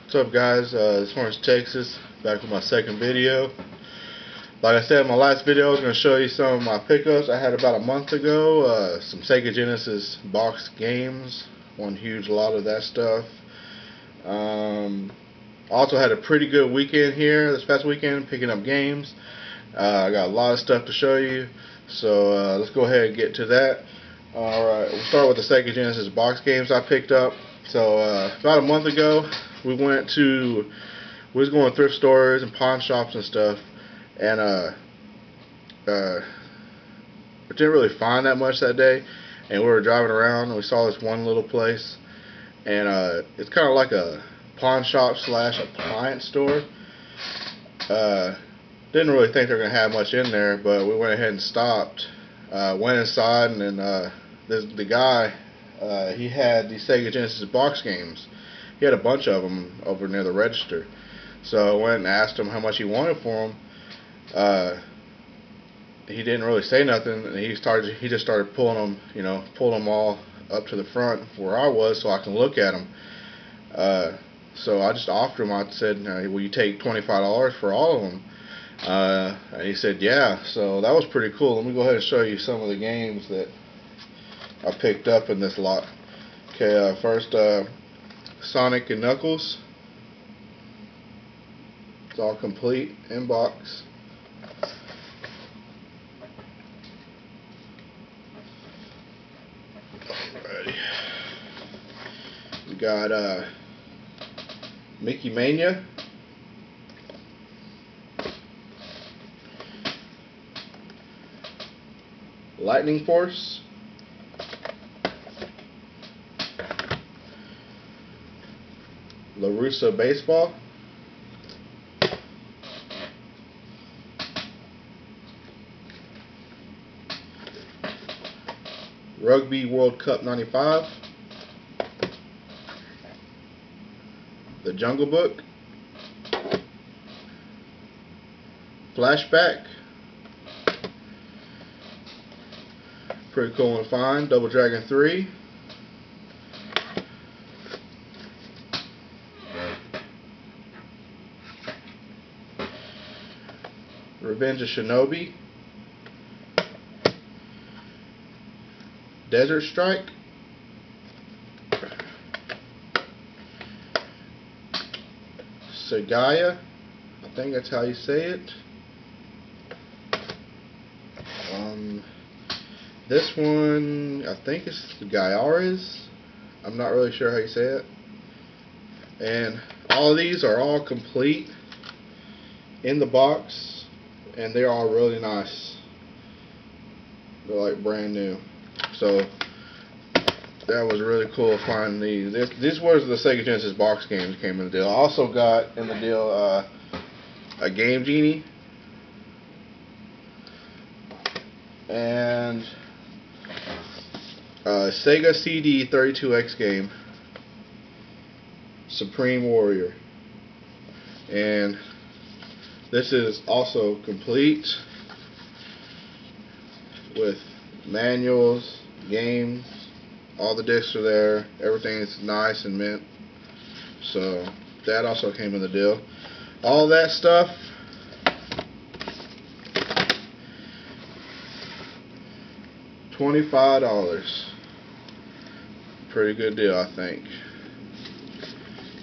What's up, guys? This one's Texas, back with my second video. Like I said in my last video, I was going to show you some of my pickups I had about a month ago. Some Sega Genesis box games, one huge lot of that stuff. Also had a pretty good weekend here this past weekend picking up games. I got a lot of stuff to show you, so let's go ahead and get to that. Alright, we'll start with the Sega Genesis box games I picked up. So about a month ago, we was going to thrift stores and pawn shops and stuff, and we didn't really find that much that day. And we were driving around and we saw this one little place, and it's kind of like a pawn shop slash appliance store. Didn't really think they were gonna have much in there, but we went ahead and stopped. Went inside, and then the guy, he had these Sega Genesis box games. He had a bunch of them over near the register. So I went and asked him how much he wanted for them. He didn't really say nothing, and he just started pulling them all up to the front where I was so I can look at them. So I just offered him. I said, "Will you take $25 for all of them?" And he said, "Yeah." So that was pretty cool. Let me go ahead and show you some of the games that I picked up in this lot. Okay, first, Sonic and Knuckles. It's all complete in box. Alrighty. We got Mickey Mania. Lightning Force. LaRussa Baseball. Rugby World Cup 95. The Jungle Book. Flashback. Pretty cool one to find. Double Dragon 3. Revenge of Shinobi. Desert Strike. Sagaya, I think that's how you say it. This one, I think it's Gaiares. I'm not really sure how you say it. And all of these are all complete in the box, and they're all really nice. They're like brand new. So that was really cool finding these. This was the Sega Genesis box games that came in the deal. I also got in the deal a Game Genie and Sega CD 32X game, Supreme Warrior. And this is also complete with manuals, games, all the discs are there, everything is nice and mint. So that also came in the deal. All that stuff, $25. Pretty good deal, I think.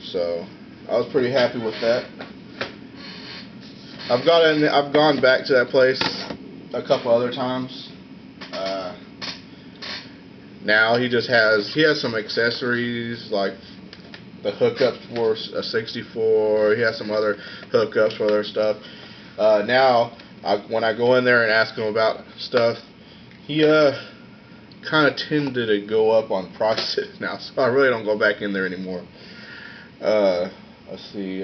So I was pretty happy with that. I've gone back to that place a couple other times. Now he has some accessories like the hookups for a 64. He has some other hookups for other stuff. Now when I go in there and ask him about stuff, he kind of tended to go up on prices now, so I really don't go back in there anymore. Let's see.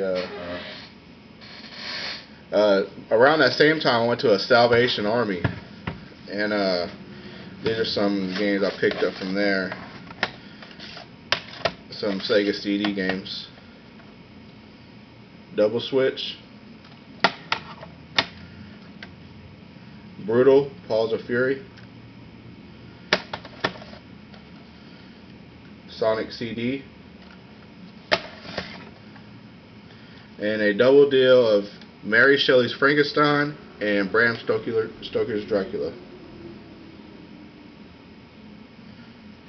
Around that same time, I went to a Salvation Army, and these are some games I picked up from there. Some Sega CD games. Double Switch. Brutal, Paws of Fury. Sonic CD. and a double deal of Mary Shelley's Frankenstein and Bram Stoker's Dracula.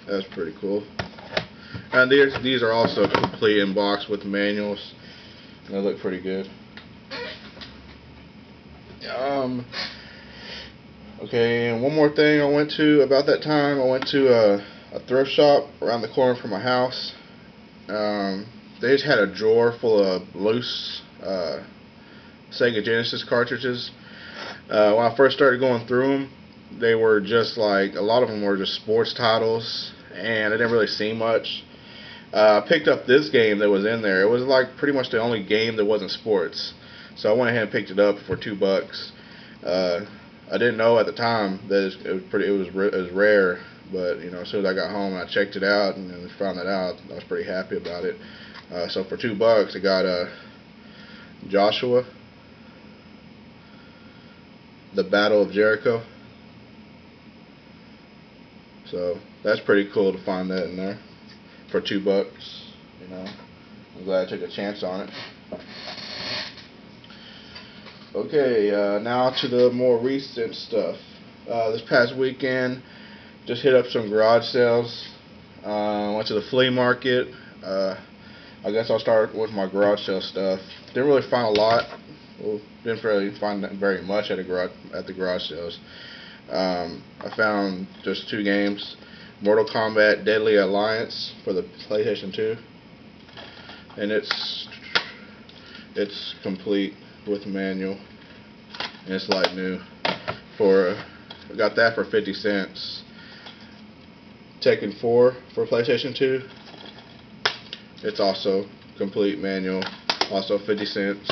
That's pretty cool. And these are also complete in box with manuals. They look pretty good. Okay, and one more thing I went to about that time. I went to a thrift shop around the corner from my house. They just had a drawer full of loose Sega Genesis cartridges. When I first started going through them, they were just like, a lot of them were just sports titles, and I didn't really see much. I picked up this game that was in there. It was like pretty much the only game that wasn't sports, so I went ahead and picked it up for $2. I didn't know at the time that it was rare, but you know, as soon as I got home and I checked it out and then found that out, I was pretty happy about it. So for $2, I got Joshua, the Battle of Jericho. So that's pretty cool to find that in there for $2. You know, I'm glad I took a chance on it. Okay, now to the more recent stuff. This past weekend, just hit up some garage sales. Went to the flea market. I guess I'll start with my garage sale stuff. Didn't really find a lot. Well, didn't really find very much at the garage sales. I found just 2 games: Mortal Kombat Deadly Alliance for the PlayStation 2, and it's complete with manual, and it's like new. I got that for 50 cents. Tekken 4 for PlayStation 2. It's also complete manual, also 50 cents.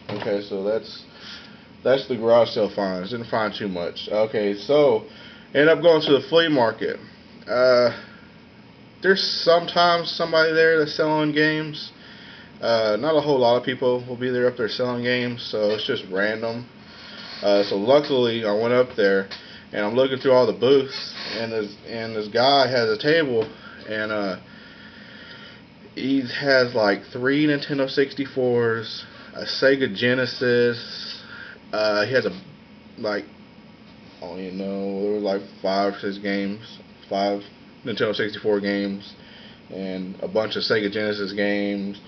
Okay, so that's the garage sale finds. Didn't find too much. Okay, so ended up going to the flea market. There's sometimes somebody there that's selling games. Not a whole lot of people will be there up there selling games, so it's just random. So luckily I went up there and I'm looking through all the booths, and this guy has a table, and he has like 3 Nintendo 64s, a Sega Genesis. He has I don't even know, there were like 5 or 6 games, 5 Nintendo 64 games, and a bunch of Sega Genesis games,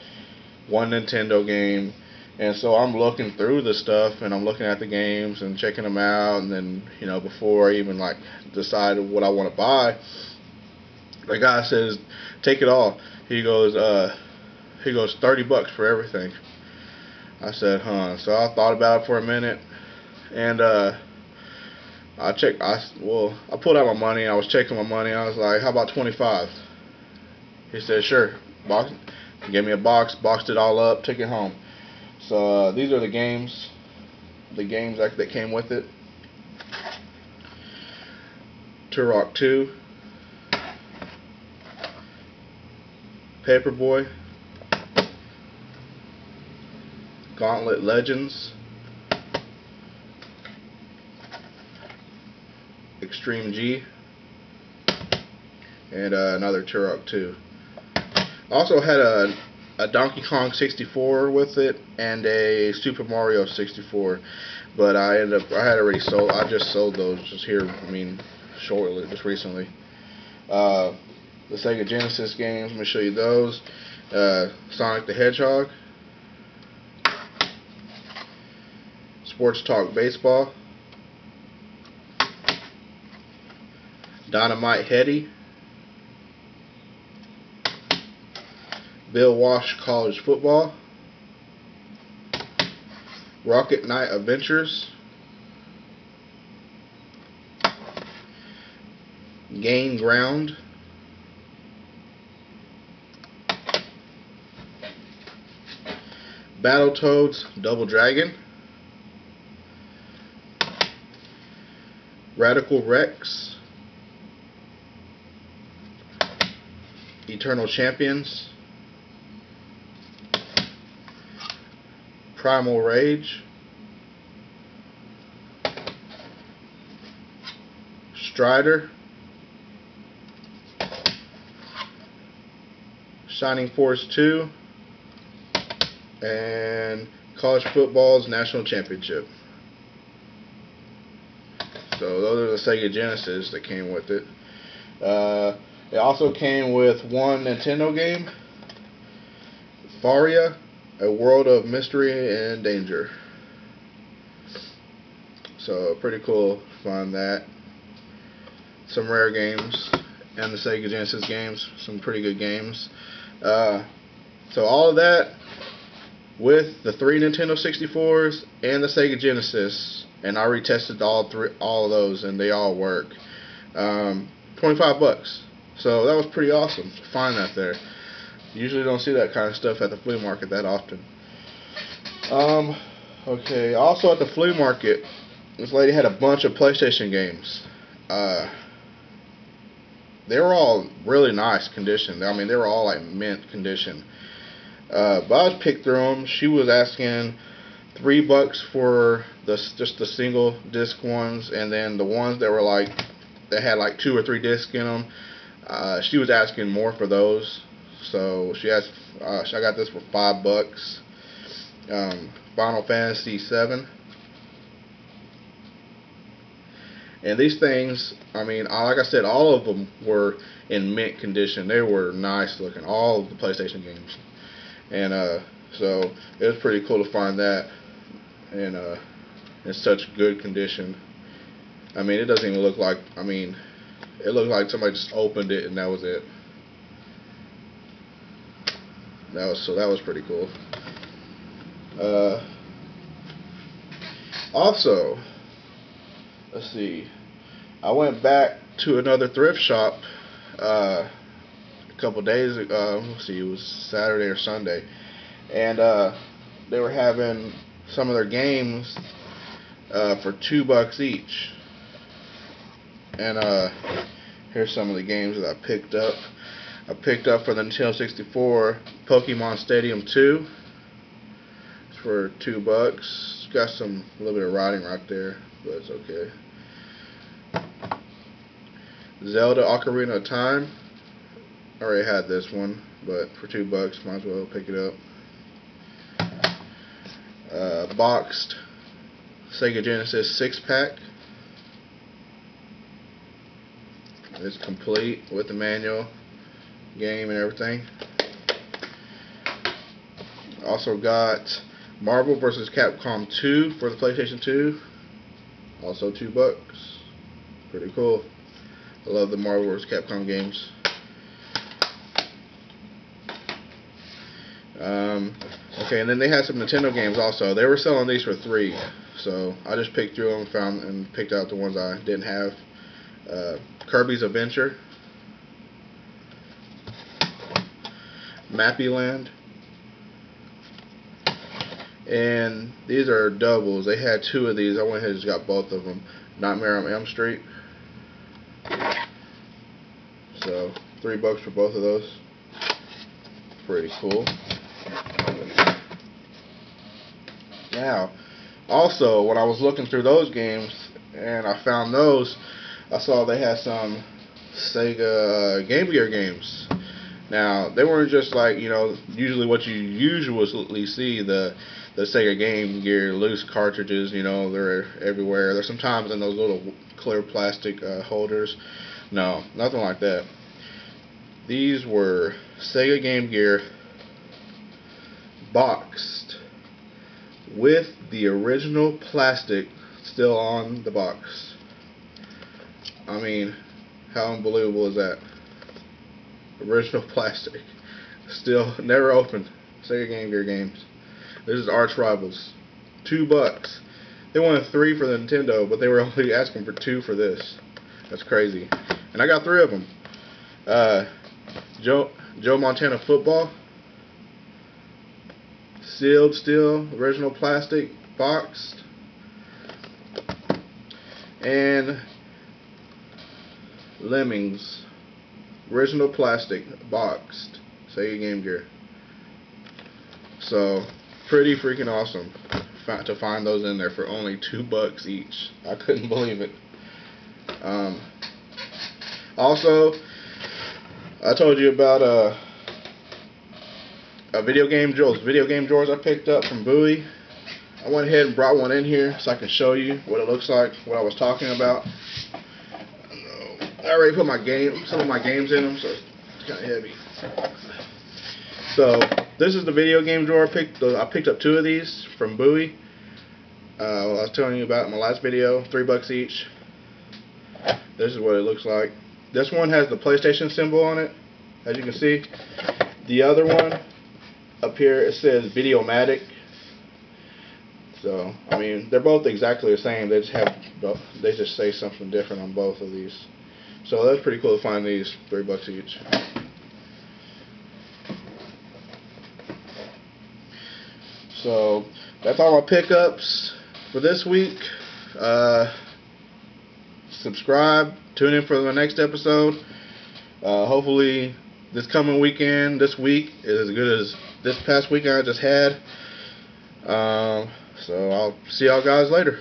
1 Nintendo game. And so I'm looking through the stuff, and I'm looking at the games and checking them out, and then, you know, before I even like decide what I want to buy, the guy says, "Take it all." He goes $30 for everything. I said, huh. So I thought about it for a minute, and I pulled out my money. I was checking my money. I was like, "How about 25?" He said, "Sure." Gave me a box, boxed it all up, took it home. So these are the games that came with it. Turok 2, Paperboy, Gauntlet Legends, Extreme G, and another Turok 2. Also had a Donkey Kong 64 with it and a Super Mario 64, but I just sold those just recently. The Sega Genesis games, let me show you those. Sonic the Hedgehog, Sports Talk Baseball, Dynamite Heady, Bill Walsh College Football, Rocket Knight Adventures, Gain Ground, Battletoads Double Dragon, Radical Rex, Eternal Champions, Primal Rage, Strider, Shining Force 2, and college football's national championship. So those are the Sega Genesis that came with it. It also came with one Nintendo game, Faria, A World of Mystery and Danger. So pretty cool to find that. Some rare games and the Sega Genesis games, some pretty good games. So all of that with the 3 Nintendo 64s and the Sega Genesis, and I retested all of those, and they all work. $25. So that was pretty awesome to find that there. Usually don't see that kind of stuff at the flea market that often. Okay, also at the flea market, this lady had a bunch of PlayStation games. They were all really nice condition. I mean, they were all like mint condition. But I just picked through them. She was asking $3 for just the single disc ones, and then the ones that were like that had like 2 or 3 discs in them. She was asking more for those. So she asked. I got this for $5. Final Fantasy VII. And these things, I mean, like I said, all of them were in mint condition. They were nice looking, all of the PlayStation games. And so it was pretty cool to find that in such good condition. I mean, it doesn't even look like, I mean, it looked like somebody just opened it and that was it. That was pretty cool. Also, let's see, I went back to another thrift shop a couple days ago. Let's see, it was Saturday or Sunday, and they were having some of their games for $2 each. And here's some of the games that I picked up. I picked up for the Nintendo 64 Pokemon Stadium 2. It's for $2. It's got a little bit of writing right there, but it's okay. Zelda Ocarina of Time. I already had this one, but for $2, might as well pick it up. Boxed Sega Genesis 6-pack. It's complete with the manual, game, and everything. Also got Marvel vs. Capcom 2 for the PlayStation 2. Also $2. Pretty cool. I love the Marvel vs. Capcom games. Okay, and then they had some Nintendo games also. They were selling these for $3, so I just picked through them, and picked out the ones I didn't have. Kirby's Adventure, Mappy Land, and these are doubles. They had 2 of these. I went ahead and just got both of them. Nightmare on Elm Street. So $3 for both of those. Pretty cool. Now, also when I was looking through those games and I found those, I saw they had some Sega Game Gear games. Now, they weren't just like, you know, usually what you usually see, the Sega Game Gear loose cartridges, you know, they're everywhere. They're sometimes in those little clear plastic holders. No, nothing like that. These were Sega Game Gear boxed with the original plastic still on the box. I mean, how unbelievable is that? Original plastic. Still never opened. Sega Game Gear games. This is arch rivals. $2. They wanted 3 for the Nintendo, but they were only asking for 2 for this. That's crazy. And I got 3 of them. Joe Montana Football. Sealed steel, original plastic, boxed. And Lemmings, original plastic, boxed, Sega Game Gear. So, pretty freaking awesome to find those in there for only $2 each. I couldn't believe it. Also, I told you about video game drawers I picked up from Bowie. I went ahead and brought one in here so I can show you what it looks like, what I was talking about. I already put some of my games in them, so it's kind of heavy. So this is the video game drawer I picked up 2 of these from Bowie. I was telling you about in my last video, $3 each. This is what it looks like. This one has the PlayStation symbol on it, as you can see. The other one up here, it says Videomatic. So I mean, they're both exactly the same. They just say something different on both of these. So that's pretty cool to find these, $3 each. So that's all my pickups for this week. Subscribe, tune in for the next episode. Hopefully this coming weekend, this week, is as good as this past weekend I just had. So I'll see y'all guys later.